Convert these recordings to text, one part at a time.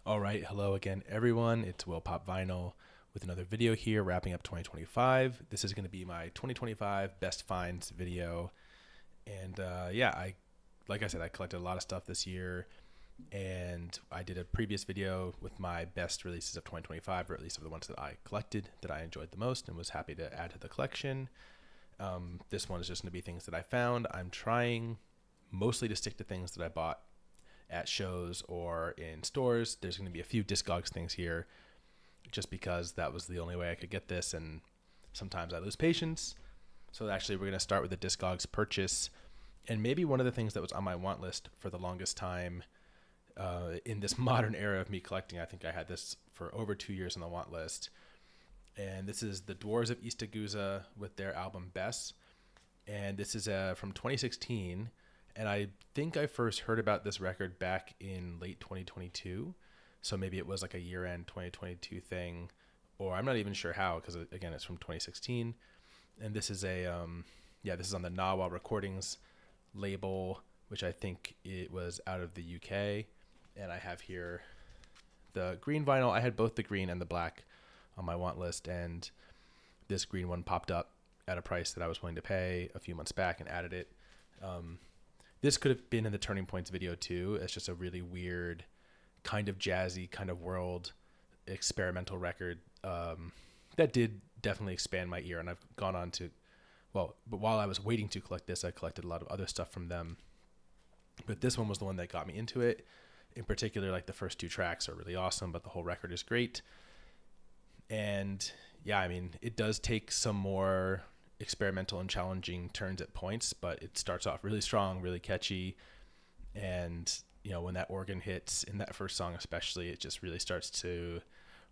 All right, hello again, everyone. It's Will Pop Vinyl with another video here, wrapping up 2025. This is going to be my 2025 best finds video, and like I said, I collected a lot of stuff this year, and I did a previous video with my best releases of 2025, or at least of the ones that I collected that I enjoyed the most and was happy to add to the collection. This one is just going to be things that I found. I'm trying mostly to stick to things that I bought at shows or in stores. There's going to be a few Discogs things here just because that was the only way I could get this, and sometimes I lose patience. So actually we're going to start with the Discogs purchase, and maybe one of the things that was on my want list for the longest time in this modern era of me collecting. I think I had this for over 2 years on the want list, and this is the Dwarves of East Agouza with their album Bess, and this is from 2016, and I think I first heard about this record back in late 2022, so maybe it was like a year-end 2022 thing, or I'm not even sure how, because again, it's from 2016, and this is this is on the Nawa Recordings label, which I think it was out of the UK, and I have here the green vinyl. I had both the green and the black on my want list, and this green one popped up at a price that I was willing to pay a few months back and added it. This could have been in the Turning Points video too. It's just a really weird, kind of jazzy, kind of world experimental record that did definitely expand my ear. And I've gone on to, but while I was waiting to collect this, I collected a lot of other stuff from them. But this one was the one that got me into it. In particular, like the first two tracks are really awesome, but the whole record is great. And yeah, I mean, it does take some more experimental and challenging turns at points, but it starts off really strong, really catchy. And, you know, when that organ hits in that first song, especially, it just really starts to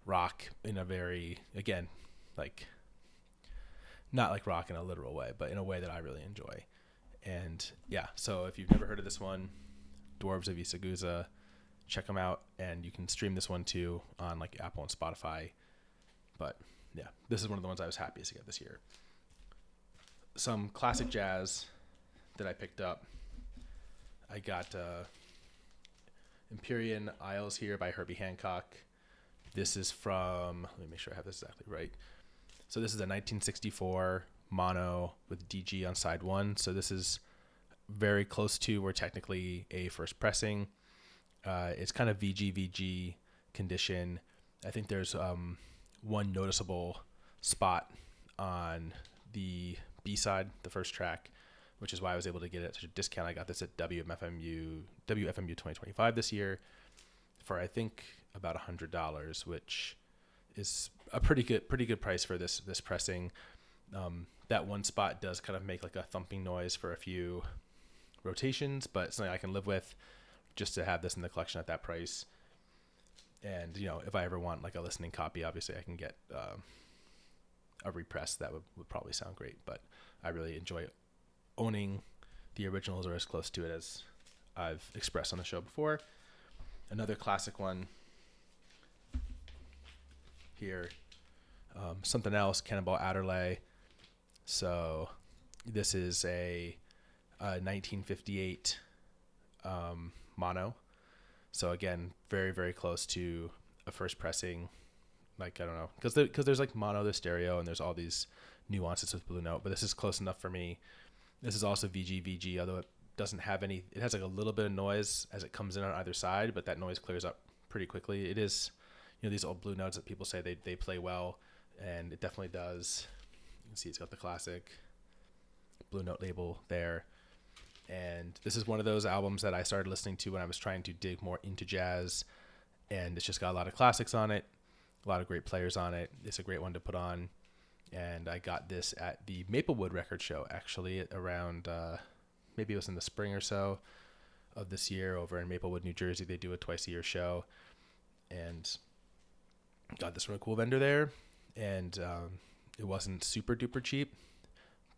rock in a very, again, like, not like rock in a literal way, but in a way that I really enjoy. And yeah, so if you've never heard of this one, Dwarves of East Agouza, check them out. And you can stream this one too on like Apple and Spotify. But yeah, this is one of the ones I was happiest to get this year. Some classic jazz that I picked up. I got Empyrean Isles here by Herbie Hancock. This is from, let me make sure I have this exactly right. So this is a 1964 mono with DG on side one. So this is very close to, or technically a first pressing. It's kind of VG condition. I think there's one noticeable spot on the B side, the first track, which is why I was able to get it at such a discount. I got this at WFMU 2025 this year for I think about $100, which is a pretty good price for this pressing. That one spot does kind of make like a thumping noise for a few rotations, but it's something I can live with just to have this in the collection at that price. And, you know, if I ever want like a listening copy, obviously I can get a repress that would probably sound great. But I really enjoy owning the originals, or as close to it as I've expressed on the show before. Another classic one here, Something Else, Cannonball Adderley. So this is a 1958 mono. So again, very, very close to a first pressing. Like, I don't know, because there's like mono, there's stereo, and there's all these nuances with Blue Note, but this is close enough for me. This is also VG, although it doesn't have any, it has like a little bit of noise as it comes in on either side, but that noise clears up pretty quickly. It is, you know, these old Blue Notes that people say they play well, and it definitely does. You can see it's got the classic Blue Note label there. And this is one of those albums that I started listening to when I was trying to dig more into jazz, and it's just got a lot of classics on it, a lot of great players on it. It's a great one to put on. And I got this at the Maplewood record show, actually, around maybe it was in the spring or so of this year over in Maplewood, New Jersey. They do a twice-a-year show, and got this from a cool vendor there. And it wasn't super duper cheap,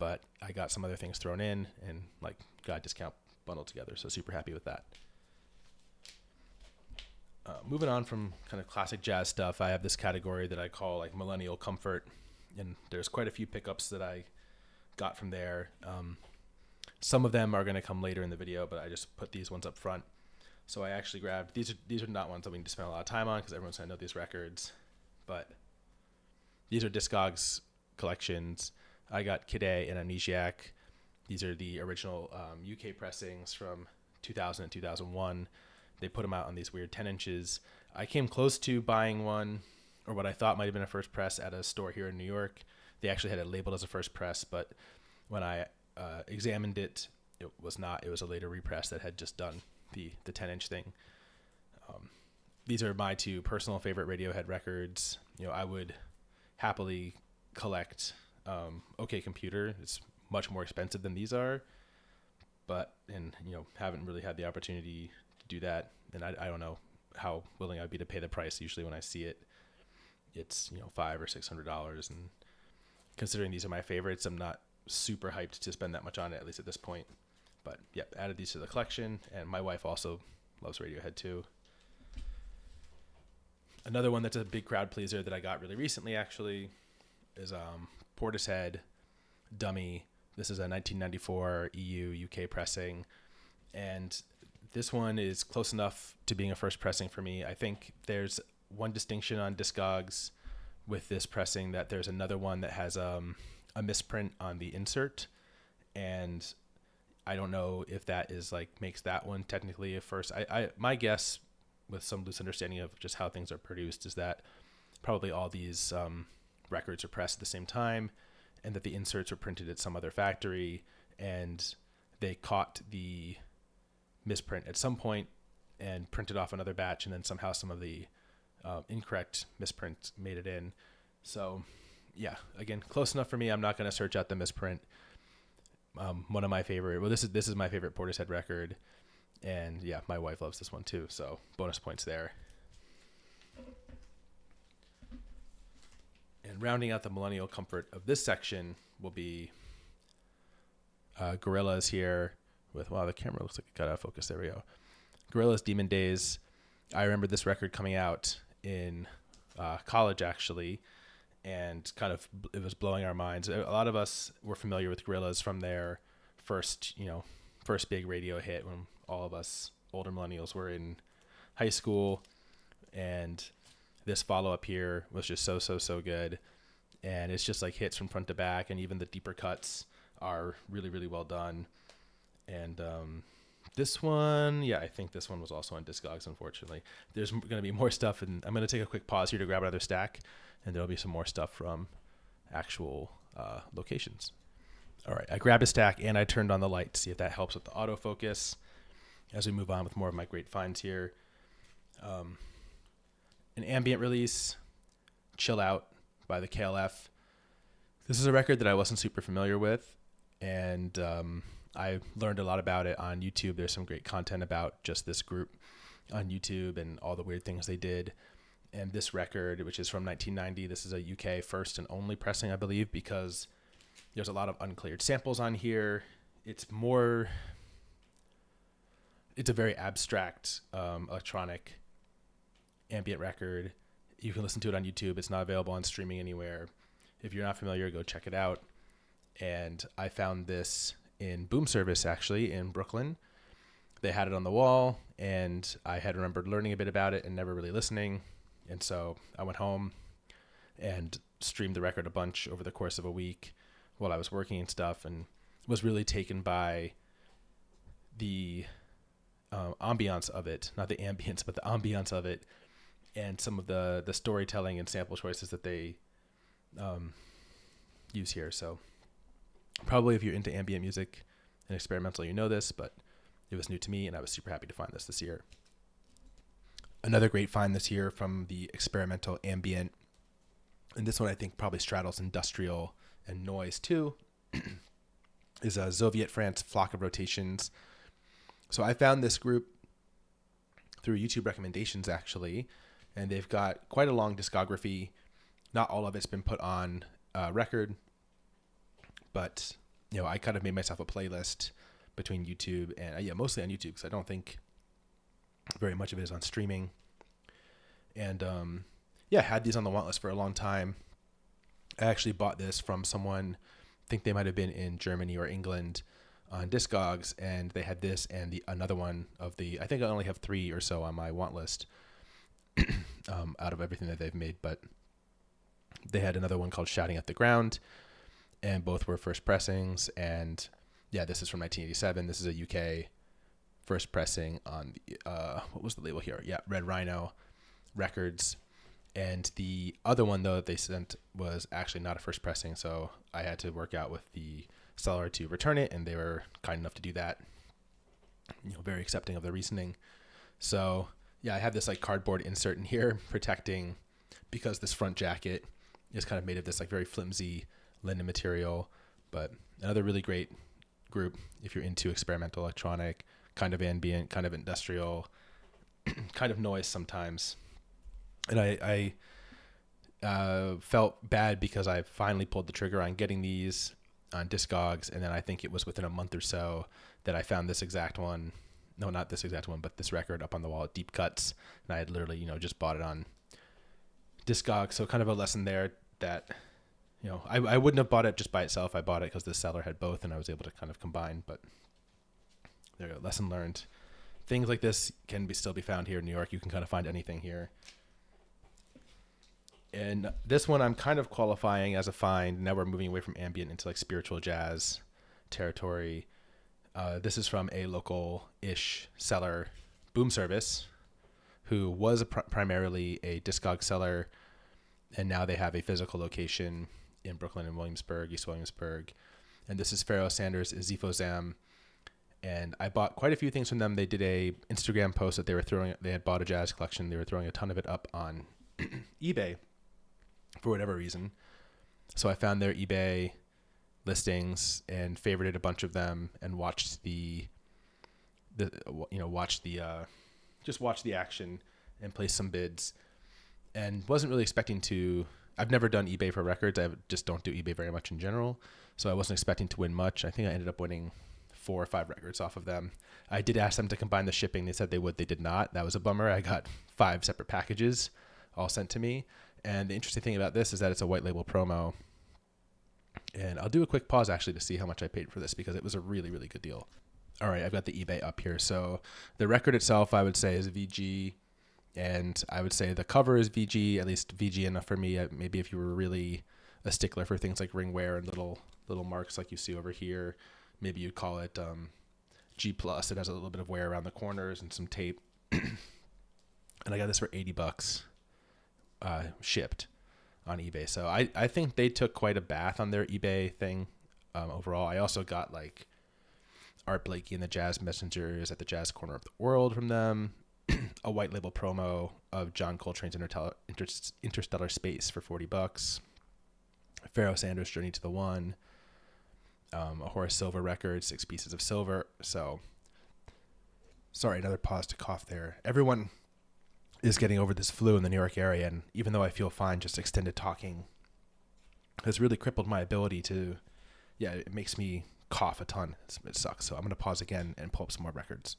but I got some other things thrown in and like got a discount bundled together. So super happy with that. Moving on from kind of classic jazz stuff, I have this category that I call like millennial comfort, and there's quite a few pickups that I got from there. Some of them are going to come later in the video, but I just put these ones up front. So I actually grabbed these are not ones that we need to spend a lot of time on because everyone's gonna know these records, but these are Discogs collections. I got Kid A and Amnesiac. These are the original UK pressings from 2000 and 2001. They put them out on these weird 10 inches. I came close to buying one, or what I thought might have been a first press at a store here in New York. They actually had it labeled as a first press, but when I examined it, it was not. It was a later repress that had just done the 10-inch thing. These are my two personal favorite Radiohead records. I would happily collect OK Computer. It's much more expensive than these are, but haven't really had the opportunity to do that, and I don't know how willing I'd be to pay the price. Usually when I see it, it's $500 or $600, and considering these are my favorites, I'm not super hyped to spend that much on it, at least at this point. But yep, added these to the collection, and my wife also loves Radiohead too. Another one that's a big crowd pleaser that I got really recently actually is Portishead Dummy. This is a 1994 EU UK pressing, and this one is close enough to being a first pressing for me. I think there's one distinction on Discogs with this pressing, that there's another one that has a misprint on the insert, and I don't know if that is makes that one technically a first. My guess, with some loose understanding of just how things are produced, is that probably all these records are pressed at the same time, and that the inserts were printed at some other factory, and they caught the misprint at some point and printed off another batch, and then somehow some of the incorrect misprint made it in. So yeah, again, close enough for me. I'm not going to search out the misprint. One of my favorite, this is my favorite Portishead record, and yeah, my wife loves this one too, so bonus points there. And rounding out the millennial comfort of this section will be Gorillaz here with, wow, the camera looks like it got out of focus. There we go. Gorillaz Demon Days. I remember this record coming out in college actually, and it was blowing our minds. A lot of us were familiar with Gorillaz from their first big radio hit when all of us older millennials were in high school, and this follow-up here was just so good, and it's just hits from front to back, and even the deeper cuts are really, really well done. And this one, I think this one was also on Discogs, unfortunately. There's going to be more stuff, and I'm going to take a quick pause here to grab another stack, and there'll be some more stuff from actual locations. All right, I grabbed a stack, and I turned on the light to see if that helps with the autofocus as we move on with more of my great finds here. An ambient release, Chill Out by the KLF. This is a record that I wasn't super familiar with, and I learned a lot about it on YouTube. There's some great content about just this group on YouTube and all the weird things they did. And this record, which is from 1990, this is a UK first and only pressing, I believe, because there's a lot of uncleared samples on here. It's a very abstract electronic ambient record. You can listen to it on YouTube. It's not available on streaming anywhere. If you're not familiar, go check it out. And I found this in Boom Service, actually, in Brooklyn. They had it on the wall, and I had remembered learning a bit about it and never really listening. And so I went home and streamed the record a bunch over the course of a week while I was working and stuff, and was really taken by the ambiance of it, not the ambience, but the ambiance of it, and some of the storytelling and sample choices that they use here. So probably if you're into ambient music and experimental, you know this, but it was new to me, and I was super happy to find this year. Another great find this year from the experimental ambient, and this one I think probably straddles industrial and noise too, is a Soviet France Flock of Rotations. So I found this group through YouTube recommendations, actually, and they've got quite a long discography. Not all of it's been put on record, but I kind of made myself a playlist between YouTube and mostly on YouTube, because I don't think very much of it is on streaming. And had these on the want list for a long time. I actually bought this from someone, I think they might have been in Germany or England, on Discogs, and they had this and another one of I think I only have 3 or so on my want list out of everything that they've made, but they had another one called Shouting at the Ground, and both were first pressings. And yeah, this is from 1987. This is a UK first pressing on what was the label here? Yeah, Red Rhino Records. And the other one, though, that they sent was actually not a first pressing, so I had to work out with the seller to return it, and they were kind enough to do that. Very accepting of the reasoning. So yeah, I have this like cardboard insert in here protecting, because this front jacket is kind of made of this like very flimsy linen material. But another really great group if you're into experimental electronic, kind of ambient, kind of industrial, kind of noise sometimes. And I felt bad because I finally pulled the trigger on getting these on Discogs, and then I think it was within a month or so that I found this exact one. No, not this exact one, but this record up on the wall at Deep Cuts, and I had literally, just bought it on Discogs. So kind of a lesson there that, I wouldn't have bought it just by itself. I bought it because the seller had both, and I was able to kind of combine. But there you go, lesson learned. Things like this can still be found here in New York. You can kind of find anything here. And this one I'm kind of qualifying as a find. Now we're moving away from ambient into like spiritual jazz territory. This is from a local-ish seller, Boom Service, who was primarily a Discog seller, and now they have a physical location in Brooklyn and Williamsburg, East Williamsburg. And this is Pharoah Sanders' Izipho Zam. And I bought quite a few things from them. They did a Instagram post that they had bought a jazz collection. They were throwing a ton of it up on eBay for whatever reason. So I found their eBay listings and favorited a bunch of them and watched watched the action and placed some bids, and wasn't really expecting to. I've never done eBay for records. I just don't do eBay very much in general. So I wasn't expecting to win much. I think I ended up winning 4 or 5 records off of them. I did ask them to combine the shipping. They said they would. They did not. That was a bummer. I got 5 separate packages all sent to me. And the interesting thing about this is that it's a white label promo. And I'll do a quick pause actually to see how much I paid for this, because it was a really, really good deal. All right, I've got the eBay up here. So the record itself, I would say, is VG. And I would say the cover is VG, at least VG enough for me. Maybe if you were really a stickler for things like ring wear and little marks like you see over here, maybe you'd call it G+. It has a little bit of wear around the corners and some tape. And I got this for $80 shipped on eBay. So I think they took quite a bath on their eBay thing overall. I also got like Art Blakey and the Jazz Messengers at the Jazz Corner of the World from them. A white label promo of John Coltrane's Interstellar Space for $40. Pharoah Sanders' Journey to the One. A Horace Silver record, 6 pieces of silver. So, sorry, another pause to cough there. Everyone is getting over this flu in the New York area, and even though I feel fine, just extended talking has really crippled my ability to, it makes me cough a ton. It sucks. So I'm going to pause again and pull up some more records.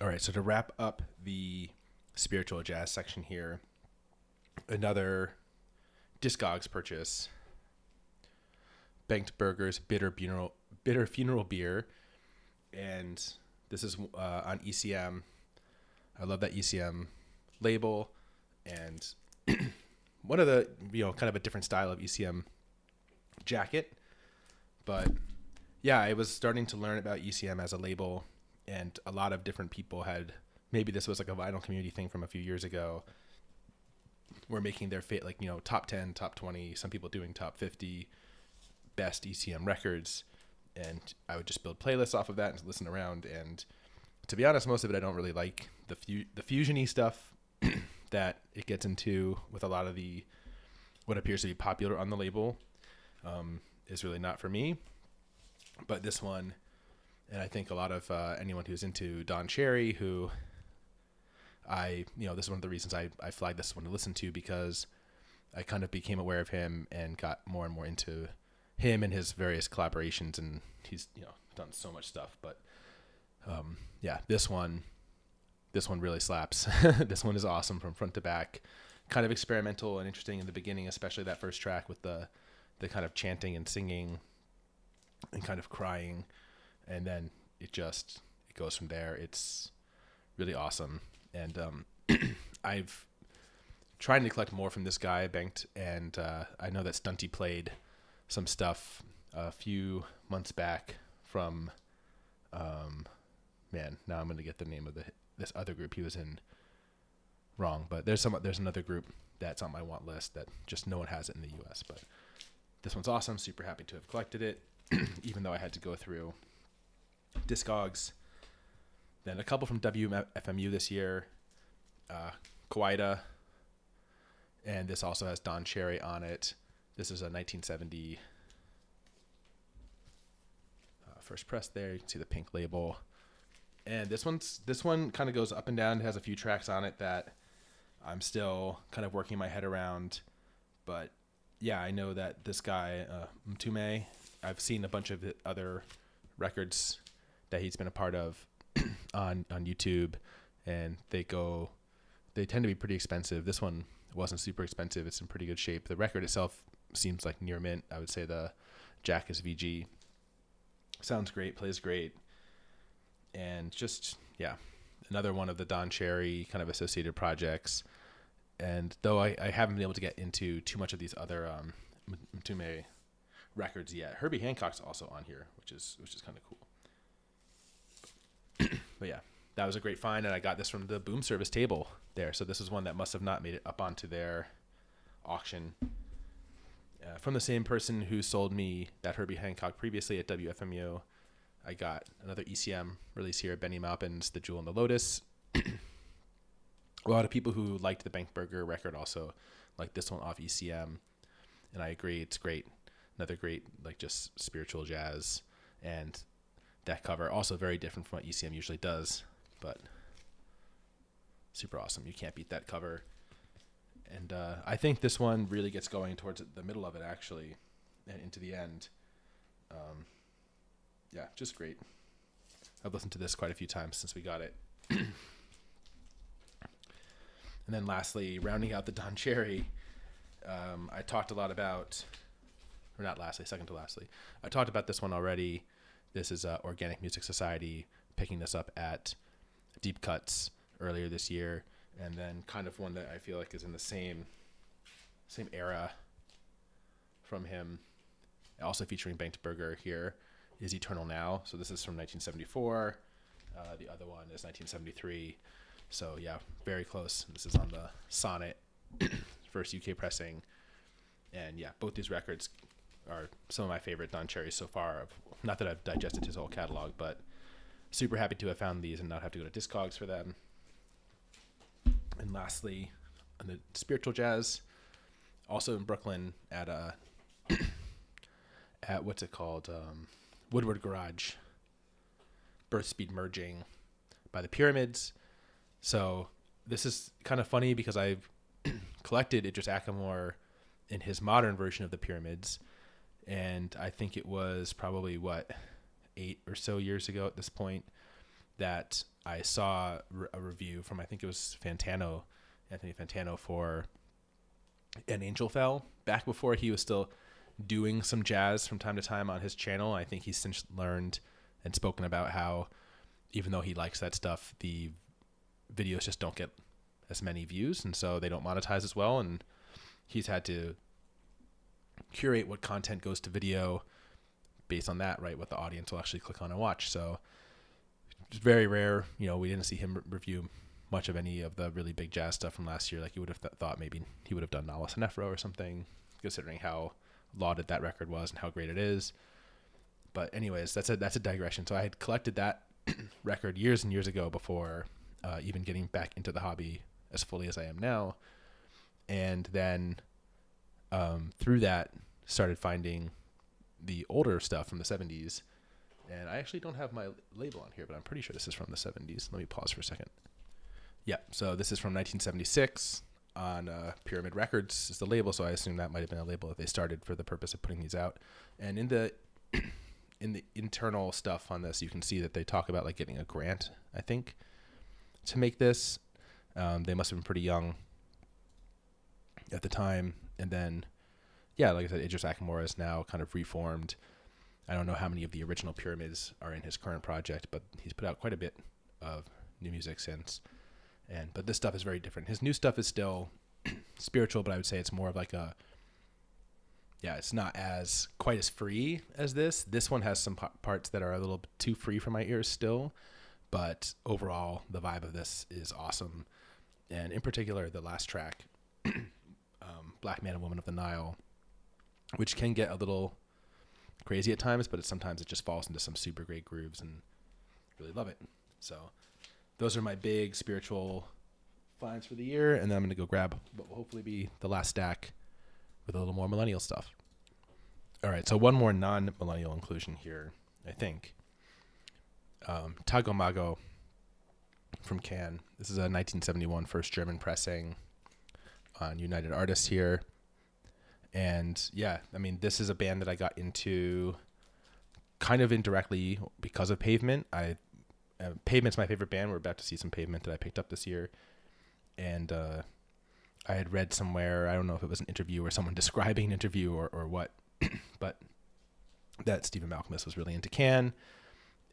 All right, so to wrap up the spiritual jazz section here, another Discogs purchase, Bengt Berger's Bitter Funeral Beer, and this is on ECM. I love that ECM label, and one of the, kind of a different style of ECM jacket. But yeah, I was starting to learn about ECM as a label, and a lot of different people maybe this was like a vinyl community thing from a few years ago, were making their top 10, top 20, some people doing top 50 best ECM records, and I would just build playlists off of that and listen around. And to be honest, most of it I don't really like. The fusion-y stuff that it gets into with a lot of what appears to be popular on the label is really not for me. But this one, and I think a lot of anyone who's into Don Cherry, who this is one of the reasons I flagged this one to listen to, because I kind of became aware of him and got more and more into him and his various collaborations, and he's done so much stuff. But this one really slaps. This one is awesome from front to back, kind of experimental and interesting in the beginning, especially that first track with the kind of chanting and singing and kind of crying, and then it goes from there. It's really awesome. And I've trying to collect more from this guy, Bengt, and I know that Stunty played some stuff a few months back from, now I'm going to get the name of this other group he was in wrong, but there's another group that's on my want list that just no one has it in the US, but this one's awesome. Super happy to have collected it, even though I had to go through Discogs. Then a couple from WFMU this year, Kawaida, and this also has Don Cherry on it. This is a 1970 first press there. You can see the pink label. And this one kind of goes up and down. It has a few tracks on it that I'm still kind of working my head around. But yeah, I know that this guy, Mtume, I've seen a bunch of other records that he's been a part of on YouTube, and they tend to be pretty expensive. This one wasn't super expensive. It's in pretty good shape. The record itself seems like near mint. I would say the jack is VG. Sounds great, plays great. And just, yeah, another one of the Don Cherry kind of associated projects. And though I haven't been able to get into too much of these other Mtume records yet, Herbie Hancock's also on here, which is kind of cool. But yeah, that was a great find, and I got this from the Boom Service table there. So this is one that must have not made it up onto their auction. From the same person who sold me that Herbie Hancock previously at WFMU, I got another ECM release here, Bennie Maupin's The Jewel and the Lotus. A lot of people who liked the Berger record also like this one off ECM, and I agree, it's great. Another great, like, just spiritual jazz, and that cover also very different from what ECM usually does, but super awesome. You can't beat that cover. And I think this one really gets going towards the middle of it, actually, and into the end. Yeah, just great. I've listened to this quite a few times since we got it. And then lastly, rounding out the Don Cherry, I talked a lot about, or not lastly, second to lastly, I talked about this one already. This is Organic Music Society, picking this up at Deep Cuts earlier this year. And then kind of one that I feel like is in the same era from him, also featuring Bengt Berger here, is Eternal Now. So this is from 1974. The other one is 1973. So yeah, very close. This is on the Sonnet first UK pressing. And yeah, both these records are some of my favorite Don Cherry so far. Not that I've digested his whole catalog, but super happy to have found these and not have to go to Discogs for them. And lastly, on the spiritual jazz, also in Brooklyn at what's it called? Woodward Garage. Birth Speed Merging by the Pyramids. So this is kind of funny because I've collected Idris Ackamore in his modern version of the Pyramids, and I think it was probably 8 or so years ago at this point that I saw a review from, I think it was Anthony Fantano, for An Angel Fell, back before he was still doing some jazz from time to time on his channel. I think he's since learned and spoken about how, even though he likes that stuff, the videos just don't get as many views, and so they don't monetize as well, and he's had to curate what content goes to video based on that, right? What the audience will actually click on and watch. So it's very rare. We didn't see him review much of any of the really big jazz stuff from last year. Like you would have thought maybe he would have done Nala Sinefro or something, considering how lauded that record was and how great it is. But anyways, that's a digression. So I had collected that record years and years ago before even getting back into the hobby as fully as I am now. And then through that, started finding the older stuff from the 70s. And I actually don't have my label on here, but I'm pretty sure this is from the 70s. Let me pause for a second. Yeah, so this is from 1976 on Pyramid Records is the label, so I assume that might have been a label that they started for the purpose of putting these out. And in the internal stuff on this, you can see that they talk about like getting a grant, I think, to make this. They must have been pretty young at the time. And then, yeah, like I said, Idris Ackamore is now kind of reformed I don't know how many of the original Pyramids are in his current project, but he's put out quite a bit of new music since. But this stuff is very different. His new stuff is still spiritual, but I would say it's more of like it's not as quite as free as this. This one has some parts that are a little too free for my ears still, but overall the vibe of this is awesome. And in particular, the last track, Black Man and Woman of the Nile, which can get a little crazy at times, but sometimes it just falls into some super great grooves, and really love it. So those are my big spiritual finds for the year, and then I'm going to go grab what will hopefully be the last stack with a little more millennial stuff. All right, so one more non-millennial inclusion here, I think. Tago Mago from Cannes. This is a 1971 first German pressing on United Artists here. And yeah, I mean, this is a band that I got into kind of indirectly because of Pavement. Pavement's my favorite band. We're about to see some Pavement that I picked up this year. And I had read somewhere, I don't know if it was an interview or someone describing an interview or what, but that Stephen Malcolmus was really into Cannes.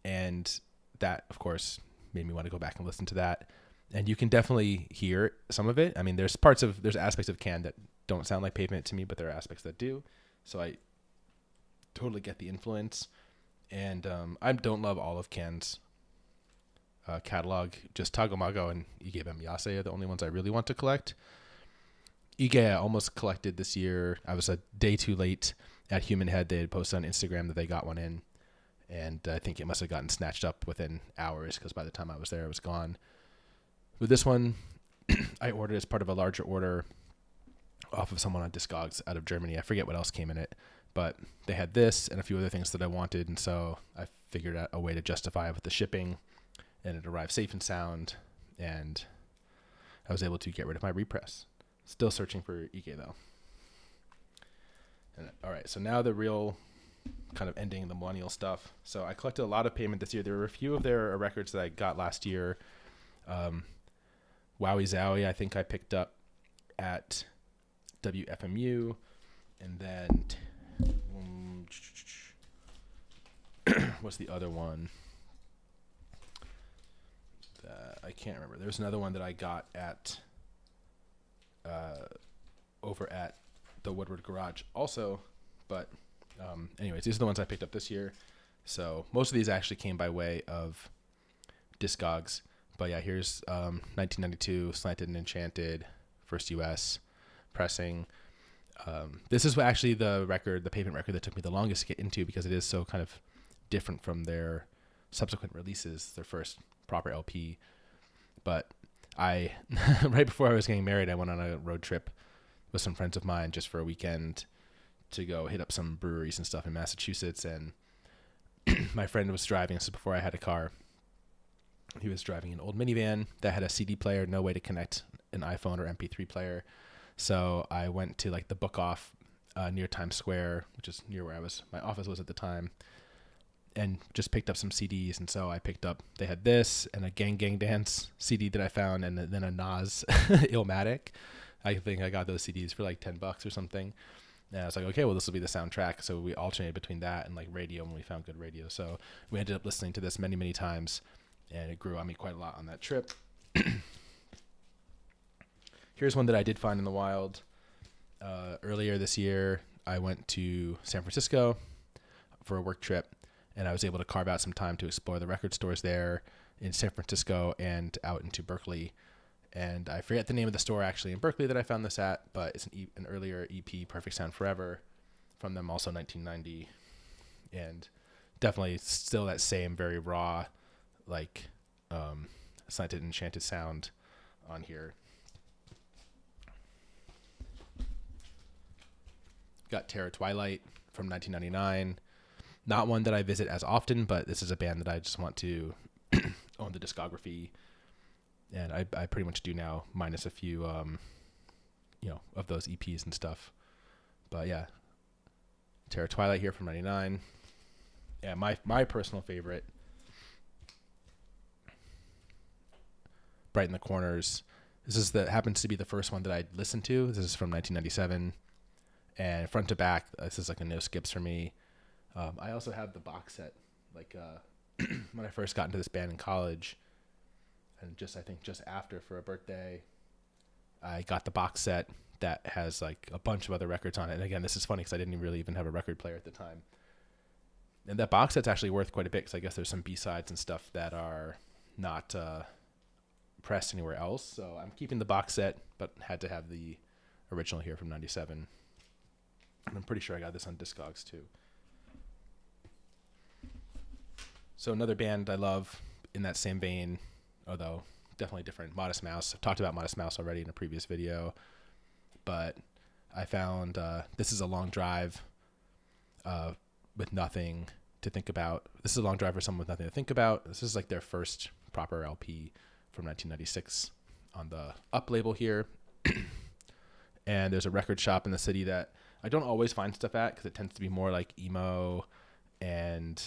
And that, of course, made me want to go back and listen to that. And you can definitely hear some of it. I mean, there's aspects of Cannes that don't sound like Pavement to me, but there are aspects that do. So I totally get the influence. And I don't love all of Cannes' catalog. Just Tago Mago and Ige Bemyase are the only ones I really want to collect. Ige I almost collected this year. I was a day too late at Human Head. They had posted on Instagram that they got one in. And I think it must have gotten snatched up within hours because by the time I was there, it was gone. With this one, I ordered as part of a larger order off of someone on Discogs out of Germany. I forget what else came in it, but they had this and a few other things that I wanted, and so I figured out a way to justify it with the shipping, and it arrived safe and sound, and I was able to get rid of my repress. Still searching for Ige though. And, all right, so now the real kind of ending the millennial stuff. So I collected a lot of Pavement this year. There were a few of their records that I got last year. Wowie Zowie, I think I picked up at WFMU, and then what's the other one? I can't remember. There's another one that I got at over at the Woodward Garage also, but anyways, these are the ones I picked up this year. So most of these actually came by way of Discogs. But yeah, here's 1992, Slanted and Enchanted, first US pressing. This is actually the Pavement record that took me the longest to get into because it is so kind of different from their subsequent releases, their first proper LP. But right before I was getting married, I went on a road trip with some friends of mine just for a weekend to go hit up some breweries and stuff in Massachusetts. And my friend was driving. This is before I had a car. He was driving an old minivan that had a CD player, no way to connect an iPhone or MP3 player. So I went to like the book off near Times Square, which is near where my office was at the time, and just picked up some CDs. And so I picked up, they had this and a Gang Gang Dance CD that I found, and then a Nas Illmatic. I think I got those CDs for like $10 or something. And I was like, okay, well, this will be the soundtrack. So we alternated between that and like radio when we found good radio. So we ended up listening to this many, many times. And it grew on me quite a lot on that trip. Here's one that I did find in the wild. Earlier this year, I went to San Francisco for a work trip, and I was able to carve out some time to explore the record stores there in San Francisco and out into Berkeley. And I forget the name of the store actually in Berkeley that I found this at, but it's an earlier EP, Perfect Sound Forever, from them also 1990. And definitely still that same very raw, like Slanted Enchanted sound on here. Got Terror Twilight from 1999. Not one that I visit as often, but this is a band that I just want to own the discography, and I pretty much do now, minus a few of those EPs and stuff. But yeah, Terror Twilight here from 99. Yeah, my personal favorite, Brighten the Corners. This happens to be the first one that I listened to. This is from 1997, and front to back, this is like a no skips for me. I also have the box set. Like when I first got into this band in college, and I think just after for a birthday, I got the box set that has like a bunch of other records on it. And again, this is funny because I didn't really even have a record player at the time. And that box set's actually worth quite a bit because I guess there's some B-sides and stuff that are not pressed anywhere else. So I'm keeping the box set, but had to have the original here from 97. And I'm pretty sure I got this on Discogs too. So another band I love in that same vein, although definitely different, Modest Mouse. I've talked about Modest Mouse already in a previous video, but I found This Is a Long Drive with Nothing to Think About. This is a long drive for someone with nothing to think about. This is like their first proper LP from 1996 on the Up label here. And there's a record shop in the city that I don't always find stuff at because it tends to be more like emo and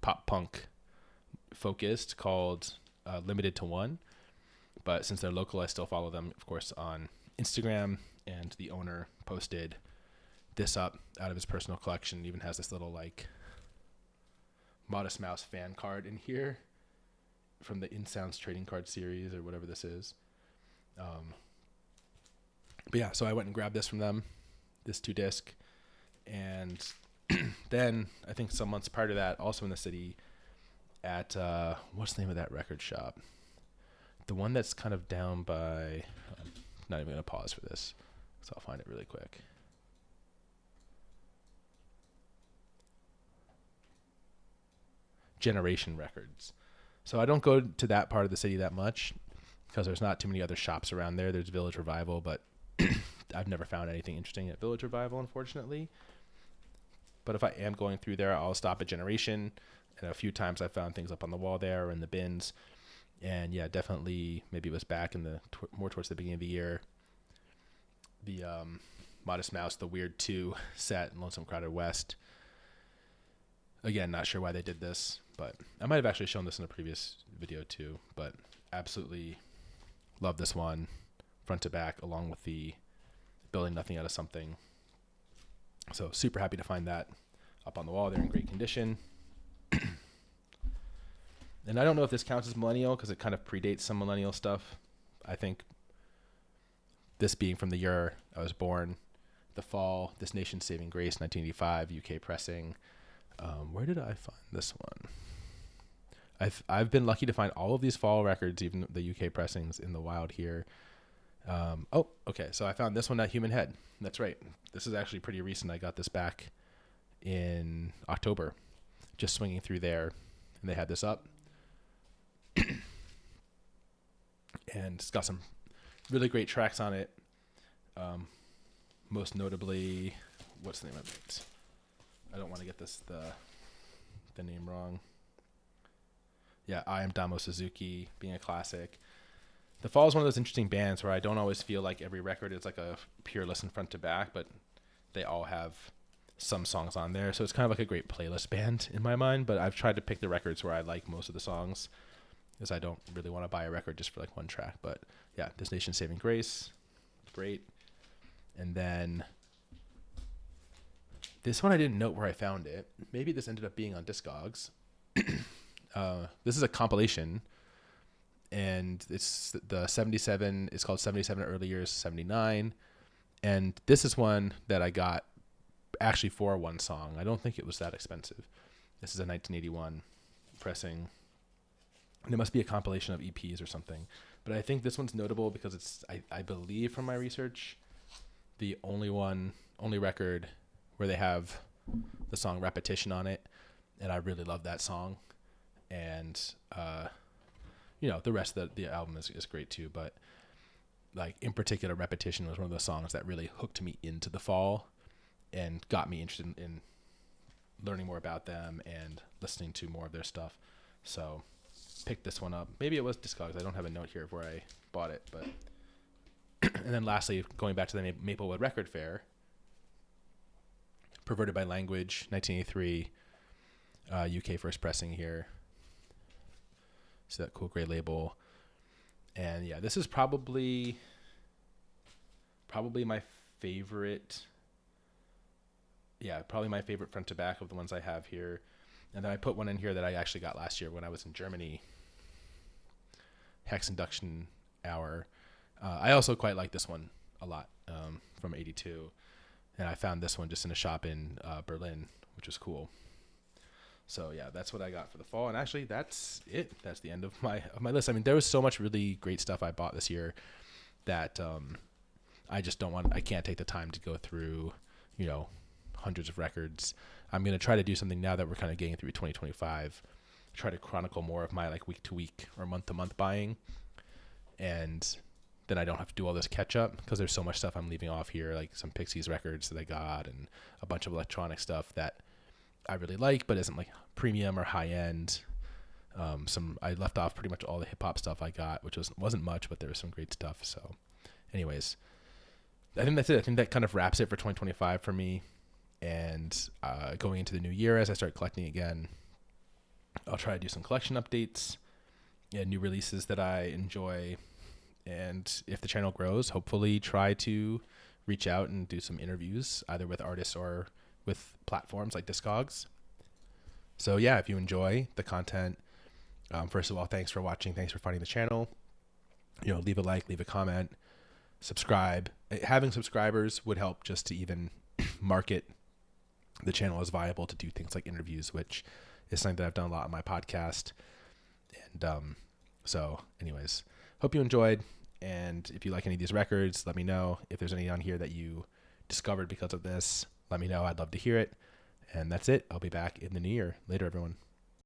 pop punk focused, called Limited to One. But since they're local, I still follow them, of course, on Instagram. And the owner posted this up out of his personal collection. It even has this little like Modest Mouse fan card in here from the In Sounds trading card series or whatever this is. But yeah, so I went and grabbed this from them, this 2-disc. And then I think some months prior to that, also in the city at, what's the name of that record shop? The one that's kind of down by, I'm not even going to pause for this, so I'll find it really quick. Generation Records. So I don't go to that part of the city that much because there's not too many other shops around there. There's Village Revival, but I've never found anything interesting at Village Revival, unfortunately. But if I am going through there, I'll stop at Generation. And a few times I found things up on the wall there or in the bins. And yeah, definitely, maybe it was back in the more towards the beginning of the year. The Modest Mouse, the Weird 2 set in Lonesome Crowded West. Again, not sure why they did this, but I might have actually shown this in a previous video too. But absolutely love this one, front to back, along with the Building Nothing Out of Something. So super happy to find that up on the wall there in great condition. And I don't know if this counts as millennial because it kind of predates some millennial stuff. I think this being from the year I was born, The Fall, This Nation's Saving Grace, 1985, UK pressing. Where did I find this one? I've been lucky to find all of these Fall records, even the UK pressings, in the wild here. Oh, okay. So I found this one at Human Head. That's right. This is actually pretty recent. I got this back in October, just swinging through there, and they had this up. And it's got some really great tracks on it. Most notably, what's the name of it? I don't want to get the name wrong. Yeah, I Am Damo Suzuki, being a classic. The Fall is one of those interesting bands where I don't always feel like every record is like a pure listen front to back, but they all have some songs on there. So it's kind of like a great playlist band in my mind, but I've tried to pick the records where I like most of the songs because I don't really want to buy a record just for like one track. But yeah, This Nation's Saving Grace, great. And then this one I didn't note where I found it. Maybe this ended up being on Discogs. This is a compilation, and it's the 77. It's called 77 Early Years 79, and this is one that I got actually for one song. I don't think it was that expensive. This is a 1981 pressing, and it must be a compilation of EPs or something. But I think this one's notable because it's, I believe from my research, the only record where they have the song Repetition on it, and I really love that song. And the rest of the album is great too, but like in particular, Repetition was one of the songs that really hooked me into the Fall and got me interested in learning more about them and listening to more of their stuff. So picked this one up. Maybe it was Discogs. I don't have a note here of where I bought it, but and then lastly, going back to the Maplewood Record Fair, Perverted by Language, 1983, UK first pressing here. See that cool gray label. And yeah, this is probably my favorite yeah, probably my favorite front to back of the ones I have here. And then I put one in here that I actually got last year when I was in Germany. Hex Induction Hour. I also quite like this one a lot, from 82. And I found this one just in a shop in Berlin, which was cool. So yeah, that's what I got for the fall. And actually that's it. That's the end of my list. I mean, there was so much really great stuff I bought this year that I just I can't take the time to go through, hundreds of records. I'm going to try to do something now that we're kind of getting through 2025, try to chronicle more of my like week to week or month to month buying. And then I don't have to do all this catch up because there's so much stuff I'm leaving off here, like some Pixies records that I got and a bunch of electronic stuff that I really like, but isn't like premium or high end. I left off pretty much all the hip hop stuff I got, which wasn't much, but there was some great stuff. So anyways, I think that's it. I think that kind of wraps it for 2025 for me. And going into the new year, as I start collecting again, I'll try to do some collection updates and new releases that I enjoy. And if the channel grows, hopefully try to reach out and do some interviews, either with artists or with platforms like Discogs. So yeah, if you enjoy the content, first of all, thanks for watching. Thanks for finding the channel. Leave a like, leave a comment, subscribe. Having subscribers would help just to even market the channel as viable to do things like interviews, which is something that I've done a lot on my podcast. And so anyways, hope you enjoyed. And if you like any of these records, let me know. If there's any on here that you discovered because of this, let me know. I'd love to hear it. And that's it. I'll be back in the new year. Later, everyone.